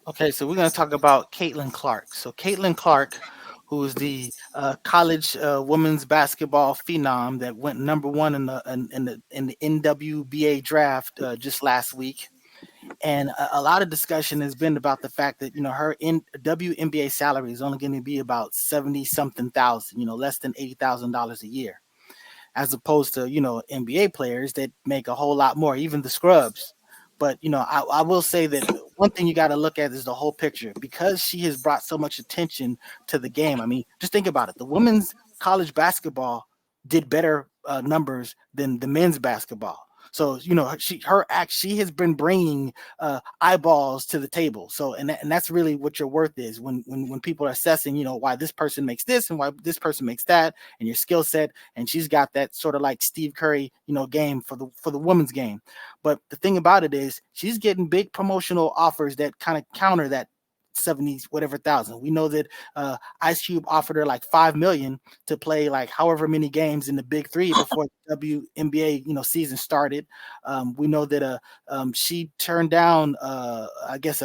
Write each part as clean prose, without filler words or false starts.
Okay, so we're going to talk about Caitlin Clark. So Caitlin Clark, who is the college women's basketball phenom that went number one in the NWBA draft just last week, and a lot of discussion has been about the fact that her WNBA salary is only going to be about 70 something thousand, less than $80,000 a year, as opposed to NBA players that make a whole lot more, even the scrubs. But I will say that one thing you got to look at is the whole picture because she has brought so much attention to the game. I mean, just think about it. The women's college basketball did better numbers than the men's basketball. So she has been bringing eyeballs to the table. So and that's really what your worth is when people are assessing why this person makes this and why this person makes that and your skill set. And she's got that sort of like Steve Curry game for the women's game. But the thing about it is she's getting big promotional offers that kind of counter that 70 whatever thousand. We know that Ice Cube offered her like 5 million to play like however many games in the Big Three before the WNBA season started. We know that she turned down I guess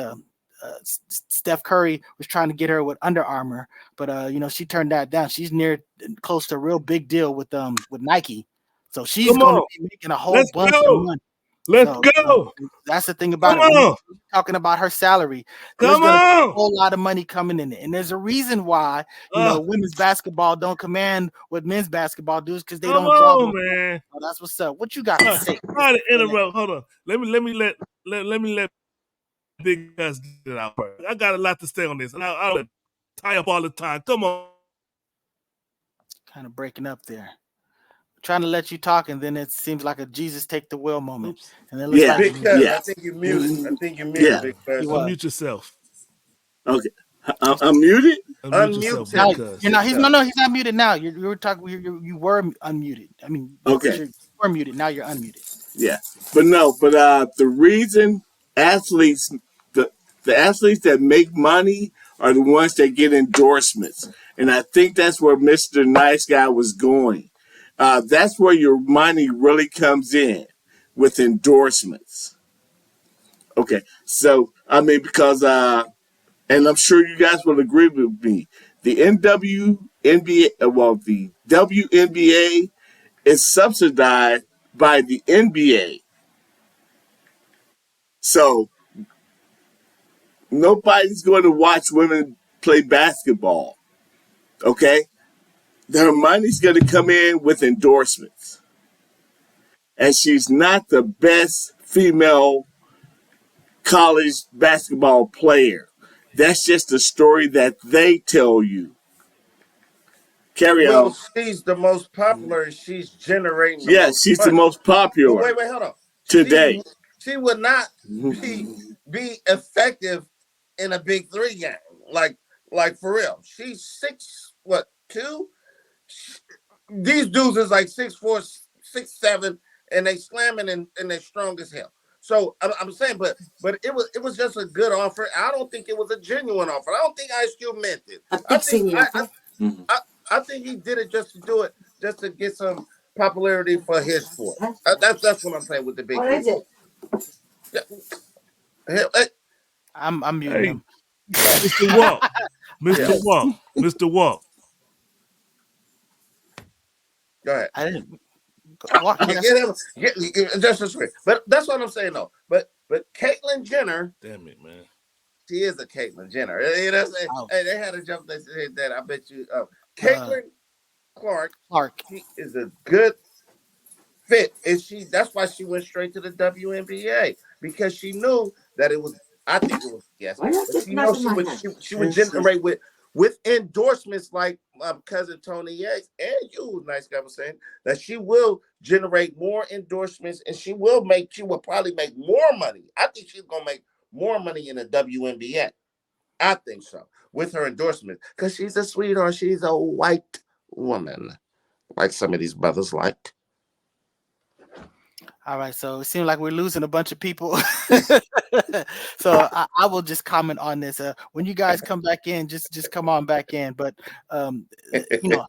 Steph Curry was trying to get her with Under Armour, but she turned that down. She's near close to a real big deal with Nike, so she's Come going to on. be making a whole Let's bunch of go. money. Let's So go. that's the thing Come about it. When on. you're talking about her salary, there's Come going to be a on. whole lot of money coming in it, and there's a reason why Uh, women's basketball don't command what men's basketball does because they come don't draw on, those. man. Oh, that's what's up. What you got to say? Sorry to interrupt. Hold on. Let me let Big Gus get it out first. I got a lot to say on this, and I'll tie up all the time. Come on. Kind of breaking up there. Trying to let you talk, and then it seems like a Jesus take the wheel moment, Oops. and it looks Yeah, like Big Cuz, I yeah, think you're muted. I think you're muted, yeah. Big you Cuz. was. Unmute yourself. Okay, I'm muted. Unmute yourself, Unmute Big Now him, Cuz. you're Big not. He's Cuz. no. He's not muted now. You were talking. You were unmuted. I mean, but Okay, you were muted. Now you're unmuted. yeah, but no, but the reason athletes, the the athletes that make money are the ones that get endorsements, and I think that's where Mister Nice Guy was going. That's where your money really comes in with endorsements. Okay, so I mean because and I'm sure you guys will agree with me. The NWNBA, well, the WNBA is subsidized by the NBA. So nobody's going to watch women play basketball. Okay? Their money's going to come in with endorsements. And she's not the best female college basketball player. That's just the story that they tell you. Carry Well, on. she's the most popular and she's generating the Yeah, most she's the money. most But popular wait, hold on. today. She would not be be effective in a big three game. Like for real. She's six what two? These dudes is like 6'4", 6'7", and they slamming and they strong as hell. So I'm saying, but it was just a good offer. I don't think it was a genuine offer. I don't think Ice Cube meant it. A I big think singing I offer. I, I think he did it just to do it, just to get some popularity for his sport. That's what I'm saying with the big What three. is it? Yeah, hell, hey, I'm muting Hey, him. Mr. Walk. yeah, Mr. Walk. Mr. Walk. go ahead. I didn't walk. You Get, got get him, just as free. But that's what I'm saying though. But Caitlyn Jenner, Damn it, man. she is a Caitlyn Jenner. You know what I'm saying? out. Hey, they had a jump. They said that. I bet you. Uh, Caitlyn Clark, Clark. she is a good fit. And that's why she went straight to the WNBA because she knew that it was. I think it was yes, Why not but just she knows nothing like that? she would generate with endorsements like cousin Tony X and you, nice guy was saying that she will generate more endorsements and she will probably make more money. I think she's gonna make more money in the WNBA. I think so with her endorsements because she's a sweetheart. She's a white woman, like some of these brothers like. All right, so it seems like we're losing a bunch of people. So I will just comment on this. When you guys come back in, just come on back in. But you know,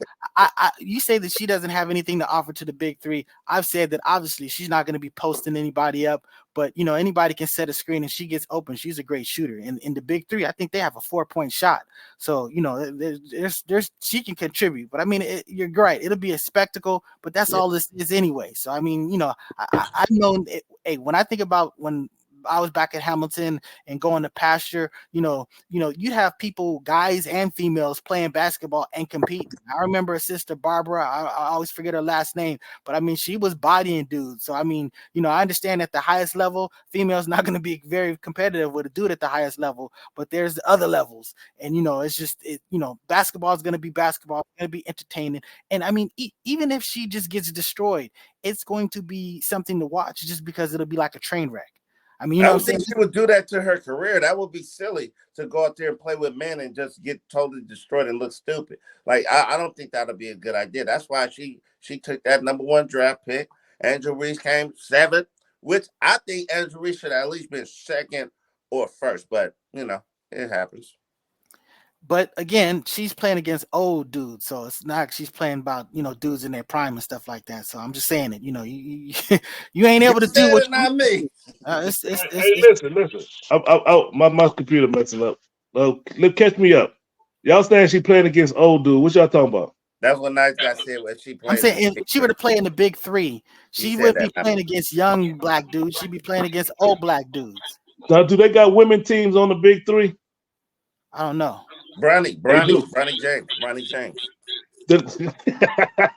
you say that she doesn't have anything to offer to the big three. I've said that obviously she's not going to be posting anybody up, but anybody can set a screen and she gets open. She's a great shooter. And in the big three, I think they have a 4-point shot. So there's she can contribute. But I mean, you're right. It'll be a spectacle, but that's Yeah. all this is anyway. So I mean, I've known. Hey, when I think about when I was back at Hamilton and going to pasture, you'd have people, guys and females, playing basketball and compete. I remember a sister, Barbara. I always forget her last name, but I mean, she was bodying dudes. So I mean, I understand at the highest level, females not going to be very competitive with a dude at the highest level, but there's other levels, and it's just basketball is going to be basketball, it's going to be entertaining, and I mean, even if she just gets destroyed, it's going to be something to watch, just because it'll be like a train wreck. I mean, you I know what I'm don't saying? think she would do that to her career. That would be silly to go out there and play with men and just get totally destroyed and look stupid. Like I don't think that'll be a good idea. That's why she took that #1 draft pick. Angel Reese came 7th, which I think Angel Reese should have at least been 2nd or 1st. But it happens. But again, she's playing against old dudes, so it's not like she's playing about dudes in their prime and stuff like that. So I'm just saying it. You ain't You able to do said what it, not me. Hey, listen. My computer messing up. Look, catch me up. Y'all saying she playing against old dude? What y'all talking about? That's what Nice Guy said when she I'm played in the saying if big she were three. to play in the big three, He she said wouldn't that, be not me. playing against young black dudes. She'd be playing against old black dudes. Now, do they got women teams on the big three? I don't know. Bronny, They Bronny, do. Bronny James, Bronny James.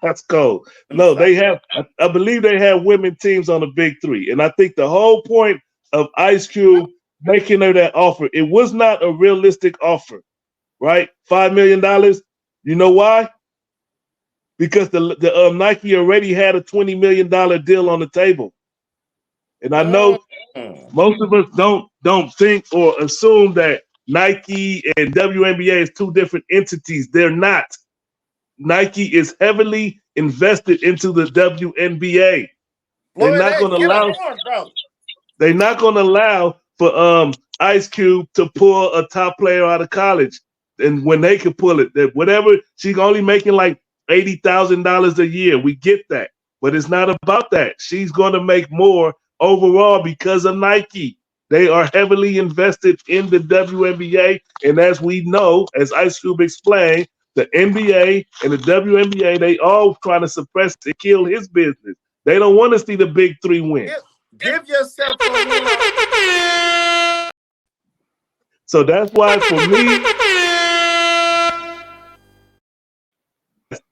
That's cold. I'm No, sorry. they have. I believe they have women teams on the big three, and I think the whole point of Ice Cube making her that offer, it was not a realistic offer, right? $5 million. You know why? Because the Nike already had a $20 million deal on the table, and I know Mm. most of us don't think or assume that Nike and WNBA is two different entities. They're not. Nike is heavily invested into the WNBA. They're Floyd not A, going to get a allow. horn, bro. They're not going to allow for Ice Cube to pull a top player out of college, and when they can pull it, that whatever she's only making like $80,000 a year. We get that, but it's not about that. She's going to make more overall because of Nike. They are heavily invested in the WNBA, and as we know, as Ice Cube explained, the NBA and the WNBA, they all trying to suppress and kill his business. They don't want to see the big three win. Give yourself a horn. So that's why for me,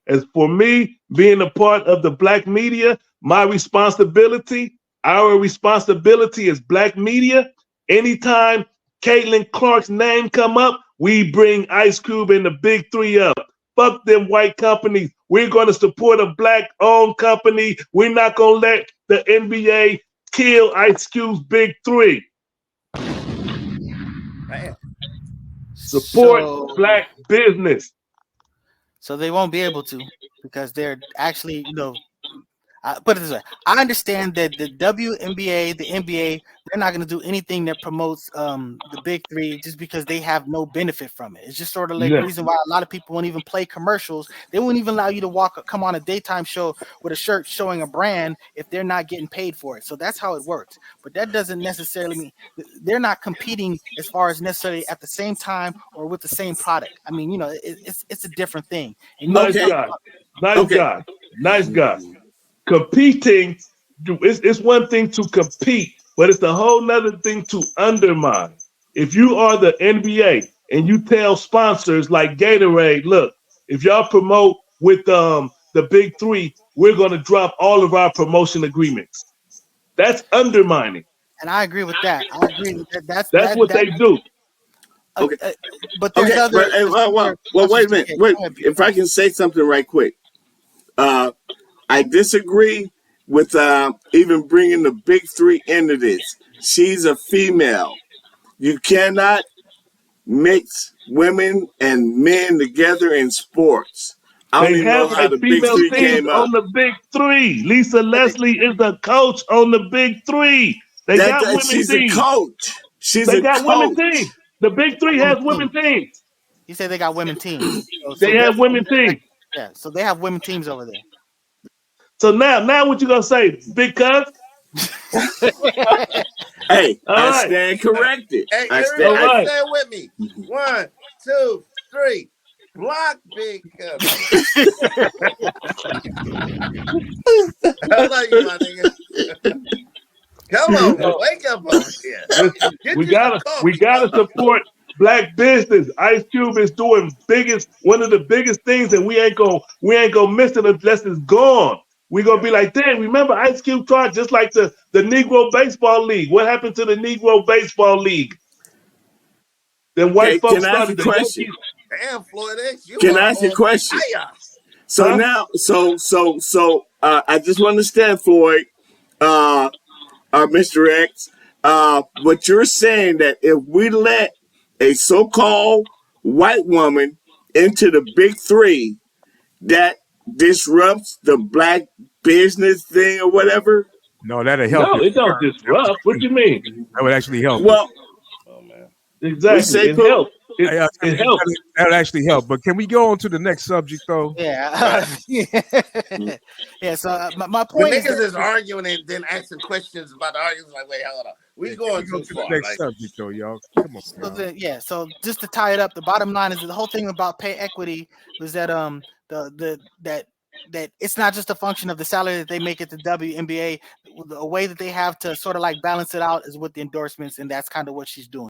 as for me being a part of the black media, my responsibility, our responsibility as black media, anytime Caitlin Clark's name come up, we bring Ice Cube and the big three up. Fuck them white companies. We're going to support a black-owned company. We're not going to let the NBA kill Ice Cube's big three. Man. Support So black business. they won't be able to, because they're actually, put it this way. I understand that the WNBA, the NBA, they're not going to do anything that promotes the big three, just because they have no benefit from it. It's just sort of like Yeah. reason why a lot of people won't even play commercials. They won't even allow you to come on a daytime show with a shirt showing a brand if they're not getting paid for it. So that's how it works. But that doesn't necessarily mean they're not competing as far as necessarily at the same time or with the same product. I mean, it's a different thing. And Nice Okay, guy. Nice okay. guy. Nice guy. Competing, it's one thing to compete, but it's a whole nother thing to undermine. If you are the NBA and you tell sponsors like Gatorade, look, if y'all promote with the big three, we're gonna drop all of our promotion agreements. That's undermining. and I agree with that. I agree with that. That's what they do. Uh, Okay. uh, but Okay. But there's other well, sponsors wait a too. minute. Yeah, Wait, go ahead, Big if I Cuz. can say something right quick. Uh, I disagree with even bringing the big three into this. She's a female. You cannot mix women and men together in sports. I don't They even know have how a the big female three team came on up. the big three. Lisa Yeah, Leslie is the coach on the big three. They got women She's a teams. coach. She's They a got women coach. teams. The big got three women has women teams. teams. He said they got women teams. So They have therefore, women teams. yeah. So they have women teams over there. So now what you gonna say, big cuz? Hey, All I right. stand corrected. Hey, I stand. All everybody right. say it with me. 1, 2, 3. Block Big Cousin. I love you, my nigga. Come on, man. So Wake up over here. listen, Get we you some gotta we coffee, gotta cousin. support black business. Ice Cube is doing one of the biggest things, and we ain't gonna miss it unless it's gone. We gonna be like, damn, remember Ice Cube tried just like the Negro Baseball League. What happened to the Negro Baseball League? Then white Okay, can folks I ask a started the question? Yankees, Damn, Floyd X, you Can are I ask you a on question? fire. So huh? now, I just want to understand, Floyd, uh, Mr. X, what you're saying that if we let a so-called white woman into the big three, that disrupts the black business thing or whatever. No, that'll help No, it. it don't disrupt. What you mean? That would actually help it. Well, Oh, man. we Exactly. say, It Pooh. helps. It it helps. That'll actually help. But can we go on to the next subject, though? Right. Yeah, yeah. So my The point is niggas that is arguing and then asking questions about the arguments. Like, wait, hold on. Yeah, We can going we go too to the far. next Like, subject, though, y'all? Come on, so y'all. so just to tie it up, the bottom line is that the whole thing about pay equity was that that it's not just a function of the salary that they make at the WNBA. A way that they have to sort of like balance it out is with the endorsements, and that's kind of what she's doing.